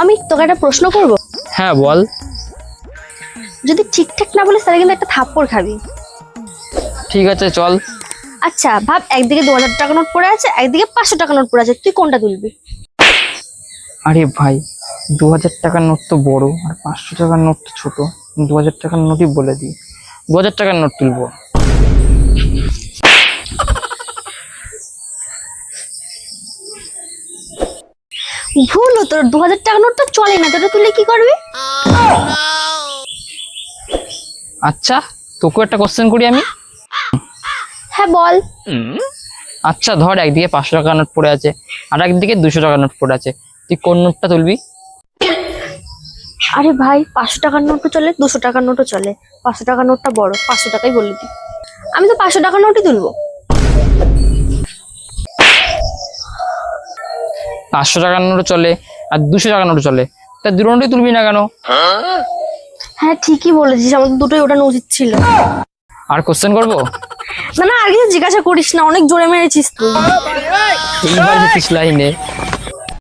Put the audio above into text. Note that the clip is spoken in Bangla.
আমি তোকে একটা প্রশ্ন করব। হ্যাঁ বল। যদি ঠিকঠাক না বলিস তাহলে কিন্তু একটা থাপ্পড় খাবি। ঠিক আছে চল। আচ্ছা ভাব, একদিকে 2000 টাকা নোট পড়ে আছে, একদিকে 500 টাকা নোট পড়ে আছে, তুই কোনটা তুলবি? আরে ভাই, 2000 টাকার নোট তো বড় আর 500 টাকার নোট তো ছোট। 2000 টাকার নোটই বলে দিই, 2000 টাকার নোট তুলবো। ভুল, তোর 2000 টাকা নোট তো চলে না, তোটা তুলে কি করবি? আচ্ছা, তোকে একটা কোশ্চেন করি আমি। হ্যাঁ বল। আচ্ছা ধর, একদিকে 500 টাকার নোট পড়ে আছে আর একদিকে 200 টাকার নোট পড়ে আছে, তুই কোন নোটটা তুলবি? আরে ভাই, 500 টাকার নোটও চলে, 200 টাকার নোটও চলে। 500 টাকার নোটটা বড়, 500 টাকাই বলে দিই। আমি তো 500 টাকার নোটই তুলবো। 500 টাকার নোটও চলে আর 200 টাকার নোটও চলে, তা দুটো নোটই তুলবি না কেন? হ্যাঁ ঠিকই বলেছিস, আমাদের দুটোই ওঠানো উচিত ছিল। আর কোশ্চেন করবো? না না, আর কিছু জিজ্ঞাসা করিস না, অনেক জোরে মেরেছিস তুই। এইবার যেতিস লাইনে।